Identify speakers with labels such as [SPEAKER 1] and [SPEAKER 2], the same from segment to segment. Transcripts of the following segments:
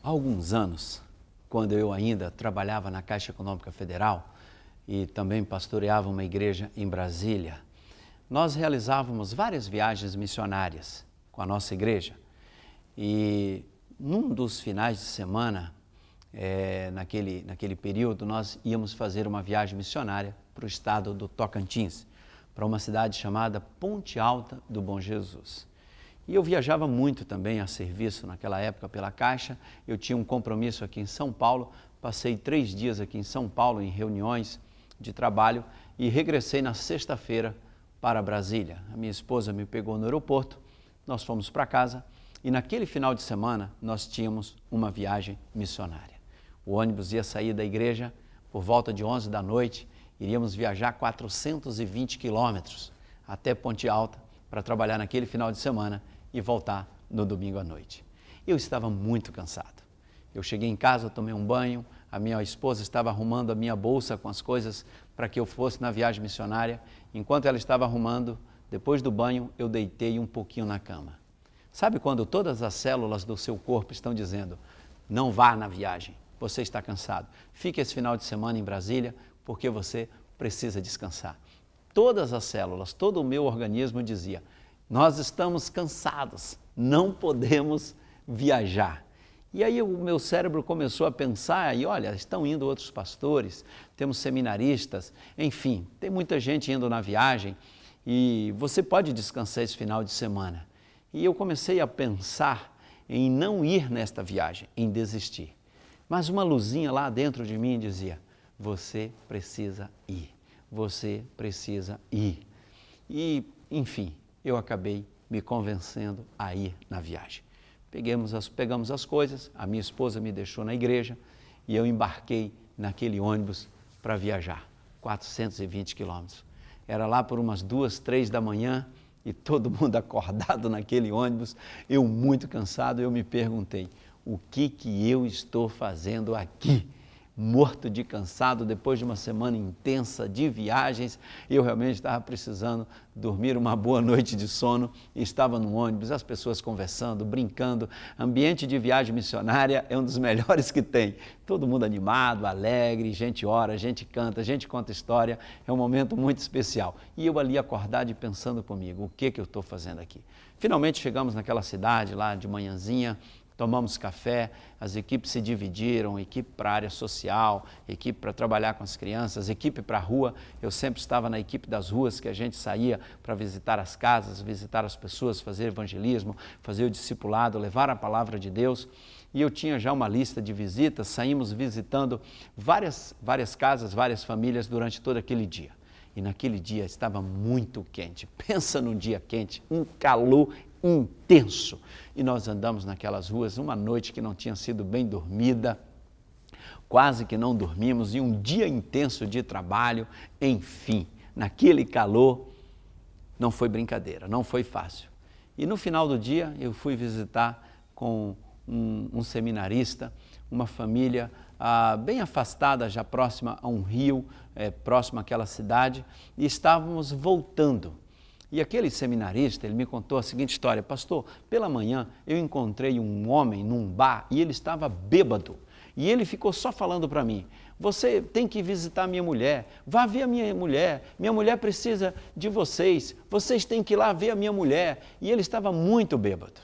[SPEAKER 1] Há alguns anos, quando eu ainda trabalhava na Caixa Econômica Federal e também pastoreava uma igreja em Brasília, nós realizávamos várias viagens missionárias com a nossa igreja. E num dos finais de semana, naquele período, nós íamos fazer uma viagem missionária para o estado do Tocantins, para uma cidade chamada Ponte Alta do Bom Jesus. E eu viajava muito também a serviço naquela época pela Caixa. Eu tinha um compromisso aqui em São Paulo, passei 3 dias aqui em São Paulo em reuniões de trabalho e regressei na sexta-feira para Brasília. A minha esposa me pegou no aeroporto, nós fomos para casa e naquele final de semana nós tínhamos uma viagem missionária. O ônibus ia sair da igreja por volta de 11 da noite, iríamos viajar 420 quilômetros até Ponte Alta para trabalhar naquele final de semana e voltar no domingo à noite. Eu estava muito cansado. Eu cheguei em casa, tomei um banho, a minha esposa estava arrumando a minha bolsa com as coisas para que eu fosse na viagem missionária. Enquanto ela estava arrumando, depois do banho, eu deitei um pouquinho na cama. Sabe quando todas as células do seu corpo estão dizendo, não vá na viagem, você está cansado, fique esse final de semana em Brasília porque você precisa descansar. Todas as células, todo o meu organismo dizia, nós estamos cansados, não podemos viajar. E aí o meu cérebro começou a pensar, e olha, estão indo outros pastores, temos seminaristas, enfim, tem muita gente indo na viagem e você pode descansar esse final de semana. E eu comecei a pensar em não ir nesta viagem, em desistir. Mas uma luzinha lá dentro de mim dizia, você precisa ir, você precisa ir. E, enfim, eu acabei me convencendo a ir na viagem. Pegamos as coisas, a minha esposa me deixou na igreja e eu embarquei naquele ônibus para viajar, 420 quilômetros. Era lá por umas 2, 3 da manhã e todo mundo acordado naquele ônibus, eu muito cansado, eu me perguntei, o que eu estou fazendo aqui? Morto de cansado, depois de uma semana intensa de viagens, eu realmente estava precisando dormir uma boa noite de sono, estava no ônibus, as pessoas conversando, brincando, ambiente de viagem missionária é um dos melhores que tem, todo mundo animado, alegre, gente ora, gente canta, gente conta história, é um momento muito especial. E eu ali acordado e pensando comigo, o que eu estou fazendo aqui? Finalmente chegamos naquela cidade lá de manhãzinha, tomamos café, as equipes se dividiram, equipe para a área social, equipe para trabalhar com as crianças, equipe para a rua. Eu sempre estava na equipe das ruas, que a gente saía para visitar as casas, visitar as pessoas, fazer evangelismo, fazer o discipulado, levar a palavra de Deus. E eu tinha já uma lista de visitas, saímos visitando várias casas, várias famílias durante todo aquele dia. E naquele dia estava muito quente, pensa num dia quente, um calor intenso. E nós andamos naquelas ruas, uma noite que não tinha sido bem dormida, quase que não dormimos, e um dia intenso de trabalho, enfim, naquele calor, não foi brincadeira, não foi fácil. E no final do dia eu fui visitar com um seminarista, uma família bem afastada, já próxima a um rio, próxima àquela cidade, e estávamos voltando. E aquele seminarista, ele me contou a seguinte história, pastor, pela manhã eu encontrei um homem num bar e ele estava bêbado. E ele ficou só falando para mim, você tem que visitar minha mulher, vá ver a minha mulher precisa de vocês têm que ir lá ver a minha mulher. E ele estava muito bêbado.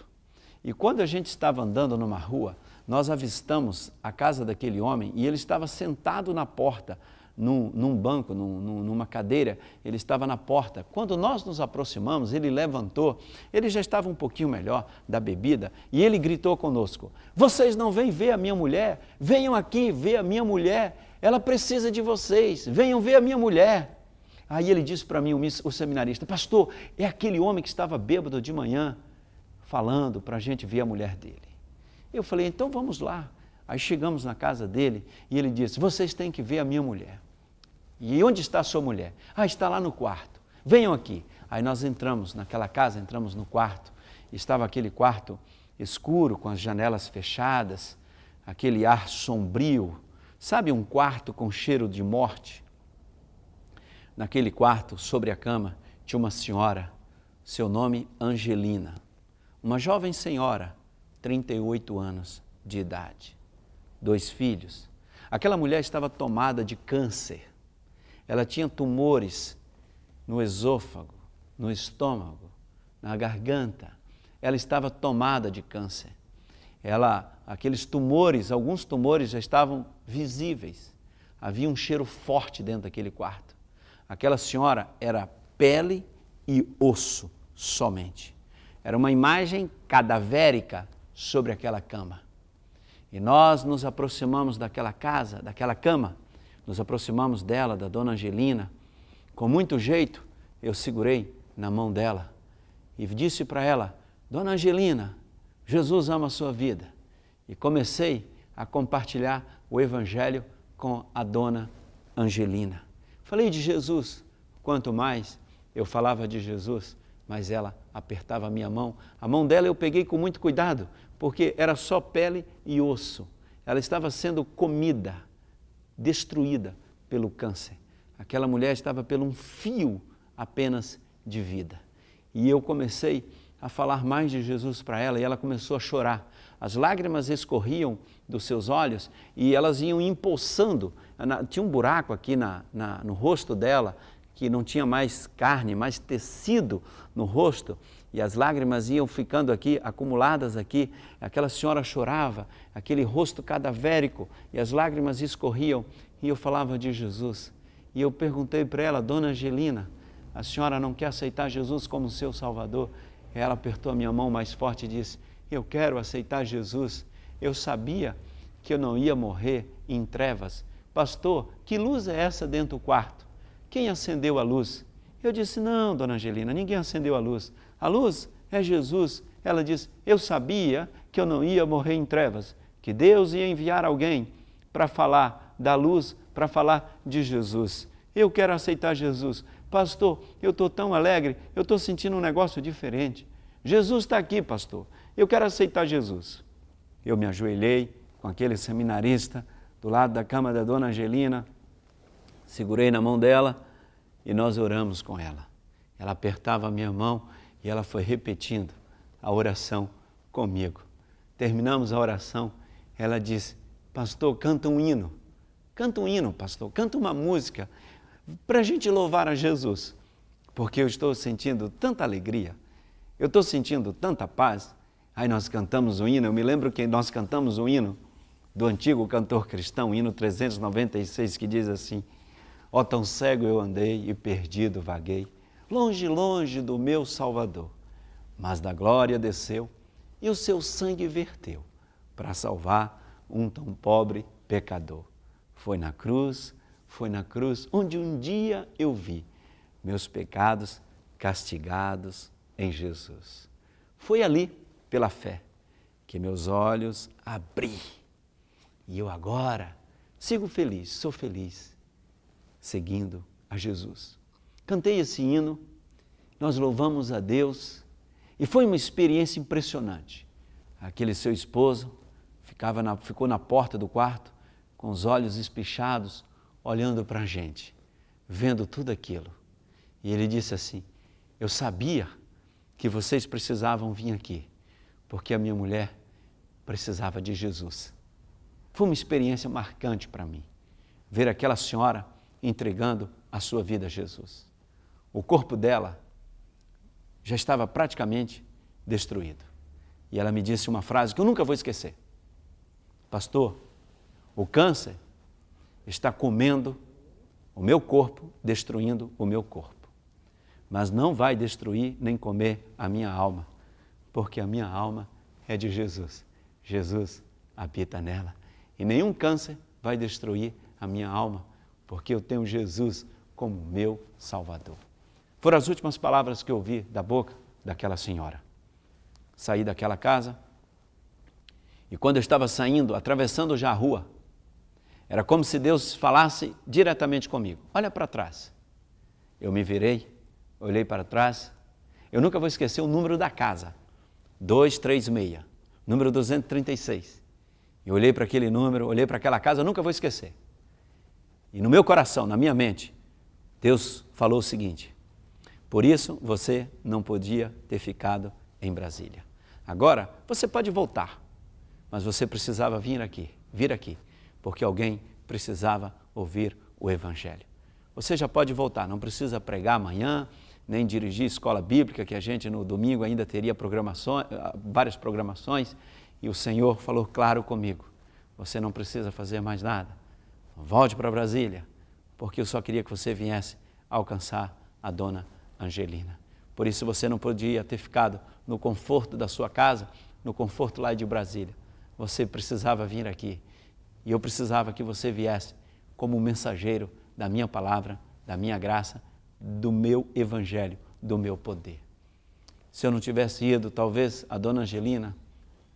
[SPEAKER 1] E quando a gente estava andando numa rua, nós avistamos a casa daquele homem e ele estava sentado na porta, num banco, numa cadeira, ele estava na porta. Quando nós nos aproximamos, ele levantou, ele já estava um pouquinho melhor da bebida e ele gritou conosco, vocês não vêm ver a minha mulher? Venham aqui ver a minha mulher, ela precisa de vocês, venham ver a minha mulher. Aí ele disse para mim, o seminarista, pastor, é aquele homem que estava bêbado de manhã, falando para a gente ver a mulher dele. Eu falei, então vamos lá. Aí chegamos na casa dele e ele disse, vocês têm que ver a minha mulher. E onde está a sua mulher? Está lá no quarto. Venham aqui. Aí nós entramos naquela casa, entramos no quarto. Estava aquele quarto escuro, com as janelas fechadas, aquele ar sombrio. Sabe um quarto com cheiro de morte? Naquele quarto, sobre a cama, tinha uma senhora, seu nome Angelina. Uma jovem senhora, 38 anos de idade. 2 filhos. Aquela mulher estava tomada de câncer. Ela tinha tumores no esôfago, no estômago, na garganta. Ela estava tomada de câncer. Aqueles tumores, alguns tumores já estavam visíveis. Havia um cheiro forte dentro daquele quarto. Aquela senhora era pele e osso somente. Era uma imagem cadavérica sobre aquela cama. E nós nos aproximamos daquela casa, daquela cama, nos aproximamos dela, da dona Angelina. Com muito jeito, eu segurei na mão dela e disse para ela: Dona Angelina, Jesus ama a sua vida. E comecei a compartilhar o Evangelho com a dona Angelina. Falei de Jesus, quanto mais eu falava de Jesus, mas ela apertava a minha mão. A mão dela eu peguei com muito cuidado, porque era só pele e osso. Ela estava sendo comida, destruída pelo câncer. Aquela mulher estava pelo um fio apenas de vida. E eu comecei a falar mais de Jesus para ela e ela começou a chorar. As lágrimas escorriam dos seus olhos e elas iam empoçando. Tinha um buraco aqui no rosto dela, que não tinha mais carne, mais tecido no rosto, e as lágrimas iam ficando aqui, acumuladas aqui. Aquela senhora chorava, aquele rosto cadavérico, e as lágrimas escorriam, e eu falava de Jesus. E eu perguntei para ela: Dona Angelina, a senhora não quer aceitar Jesus como seu Salvador? E ela apertou a minha mão mais forte e disse: eu quero aceitar Jesus. Eu sabia que eu não ia morrer em trevas. Pastor, que luz é essa dentro do quarto? Quem acendeu a luz? Eu disse: não, dona Angelina, ninguém acendeu a luz. A luz é Jesus. Ela disse: eu sabia que eu não ia morrer em trevas, que Deus ia enviar alguém para falar da luz, para falar de Jesus. Eu quero aceitar Jesus. Pastor, eu estou tão alegre, eu estou sentindo um negócio diferente. Jesus está aqui, pastor. Eu quero aceitar Jesus. Eu me ajoelhei com aquele seminarista do lado da cama da dona Angelina, segurei na mão dela e nós oramos com ela. Ela apertava a minha mão e ela foi repetindo a oração comigo. Terminamos a oração, ela disse: pastor, canta um hino, pastor, canta uma música para a gente louvar a Jesus, porque eu estou sentindo tanta alegria, eu estou sentindo tanta paz. Aí nós cantamos o hino, eu me lembro que nós cantamos o hino do antigo cantor cristão, o hino 396, que diz assim: ó, tão cego eu andei e perdido vaguei, longe, longe do meu Salvador, mas da glória desceu e o seu sangue verteu para salvar um tão pobre pecador. Foi na cruz, onde um dia eu vi meus pecados castigados em Jesus. Foi ali, pela fé, que meus olhos abri. E eu agora sigo feliz, sou feliz, seguindo a Jesus. Cantei esse hino, nós louvamos a Deus e foi uma experiência impressionante. Aquele seu esposo ficou na porta do quarto, com os olhos espichados, olhando para a gente, vendo tudo aquilo. E ele disse assim: eu sabia que vocês precisavam vir aqui, porque a minha mulher precisava de Jesus. Foi uma experiência marcante para mim, ver aquela senhora entregando a sua vida a Jesus. O corpo dela já estava praticamente destruído. E ela me disse uma frase que eu nunca vou esquecer: pastor, o câncer está comendo o meu corpo, destruindo o meu corpo, mas não vai destruir nem comer a minha alma, porque a minha alma é de Jesus. Jesus habita nela. E nenhum câncer vai destruir a minha alma, porque eu tenho Jesus como meu Salvador. Foram as últimas palavras que eu ouvi da boca daquela senhora. Saí daquela casa e quando eu estava saindo, atravessando já a rua, era como se Deus falasse diretamente comigo: olha para trás. Eu me virei, olhei para trás, eu nunca vou esquecer o número da casa, 236, número 236. Eu olhei para aquele número, olhei para aquela casa, eu nunca vou esquecer. E no meu coração, na minha mente, Deus falou o seguinte: por isso você não podia ter ficado em Brasília. Agora você pode voltar, mas você precisava vir aqui, vir aqui, porque alguém precisava ouvir o Evangelho. Você já pode voltar, não precisa pregar amanhã, nem dirigir escola bíblica, que a gente no domingo ainda teria várias programações, e o Senhor falou claro comigo, você não precisa fazer mais nada, volte para Brasília, porque eu só queria que você viesse alcançar a dona Angelina. Por isso você não podia ter ficado no conforto da sua casa, no conforto lá de Brasília. Você precisava vir aqui, e eu precisava que você viesse como mensageiro da minha palavra, da minha graça, do meu Evangelho, do meu poder. Se eu não tivesse ido, talvez a dona Angelina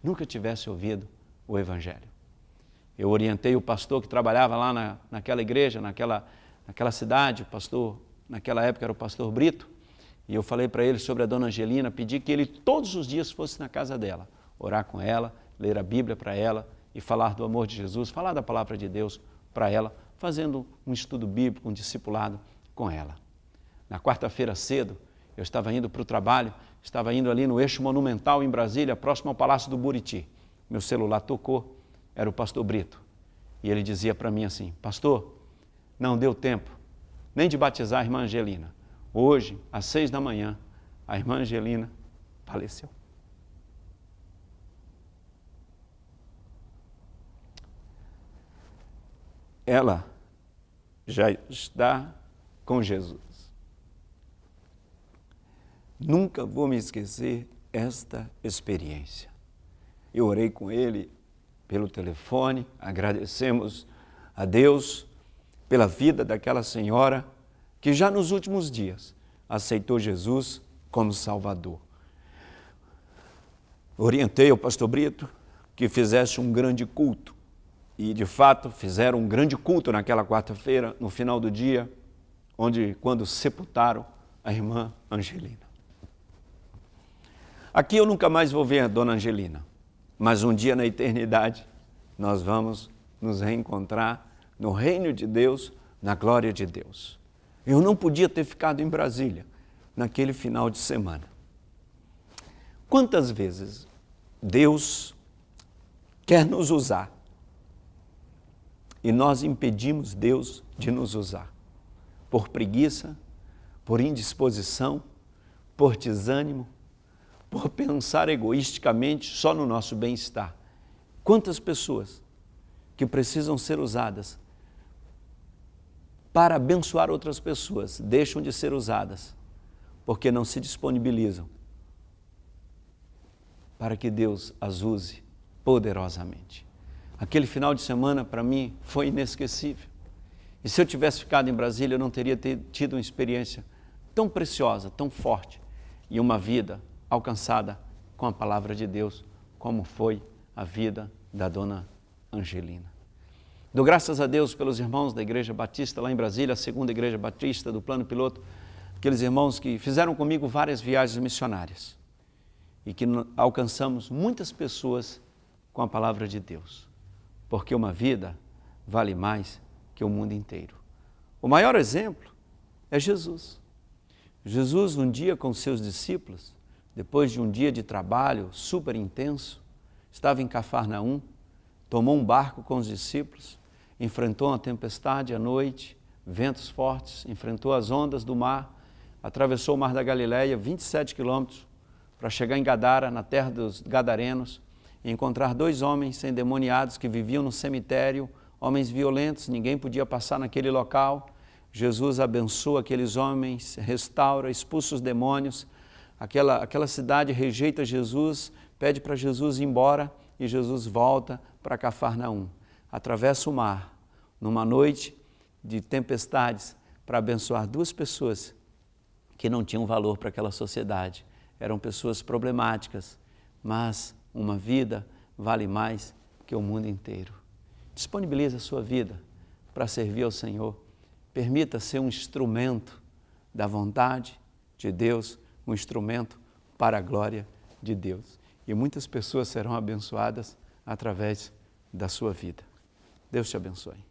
[SPEAKER 1] nunca tivesse ouvido o Evangelho. Eu orientei o pastor que trabalhava lá naquela igreja, naquela cidade, o pastor, naquela época era o pastor Brito, e eu falei para ele sobre a dona Angelina, pedi que ele todos os dias fosse na casa dela, orar com ela, ler a Bíblia para ela e falar do amor de Jesus, falar da palavra de Deus para ela, fazendo um estudo bíblico, um discipulado com ela. Na quarta-feira cedo, eu estava indo para o trabalho, estava indo ali no Eixo Monumental em Brasília, próximo ao Palácio do Buriti. Meu celular tocou, era o pastor Brito. E ele dizia para mim assim, pastor, não deu tempo nem de batizar a irmã Angelina. Hoje, às 6 da manhã, a irmã Angelina faleceu. Ela já está com Jesus. Nunca vou me esquecer esta experiência. Eu orei com ele pelo telefone, agradecemos a Deus pela vida daquela senhora que já nos últimos dias aceitou Jesus como Salvador. Orientei ao pastor Brito que fizesse um grande culto e, de fato, fizeram um grande culto naquela quarta-feira, no final do dia, quando sepultaram a irmã Angelina. Aqui eu nunca mais vou ver a dona Angelina, mas um dia na eternidade nós vamos nos reencontrar no reino de Deus, na glória de Deus. Eu não podia ter ficado em Brasília naquele final de semana. Quantas vezes Deus quer nos usar e nós impedimos Deus de nos usar? Por preguiça, por indisposição, por desânimo, por pensar egoisticamente só no nosso bem-estar. Quantas pessoas que precisam ser usadas para abençoar outras pessoas deixam de ser usadas porque não se disponibilizam para que Deus as use poderosamente. Aquele final de semana para mim foi inesquecível. E se eu tivesse ficado em Brasília, eu não teria tido uma experiência tão preciosa, tão forte e uma vida alcançada com a palavra de Deus, como foi a vida da dona Angelina. Dou graças a Deus pelos irmãos da Igreja Batista lá em Brasília, a segunda Igreja Batista do Plano Piloto, aqueles irmãos que fizeram comigo várias viagens missionárias e que alcançamos muitas pessoas com a palavra de Deus, porque uma vida vale mais que o mundo inteiro. O maior exemplo é Jesus. Jesus, um dia com seus discípulos, depois de um dia de trabalho super intenso, estava em Cafarnaum, tomou um barco com os discípulos, enfrentou uma tempestade à noite, ventos fortes, enfrentou as ondas do mar, atravessou o mar da Galileia, 27 quilômetros, para chegar em Gadara, na terra dos Gadarenos, e encontrar 2 homens endemoniados que viviam no cemitério, homens violentos, ninguém podia passar naquele local. Jesus abençoa aqueles homens, restaura, expulsa os demônios. Aquela cidade rejeita Jesus, pede para Jesus ir embora e Jesus volta para Cafarnaum. Atravessa o mar, numa noite de tempestades, para abençoar 2 pessoas que não tinham valor para aquela sociedade. Eram pessoas problemáticas, mas uma vida vale mais que o mundo inteiro. Disponibilize a sua vida para servir ao Senhor. Permita ser um instrumento da vontade de Deus, um instrumento para a glória de Deus. E muitas pessoas serão abençoadas através da sua vida. Deus te abençoe.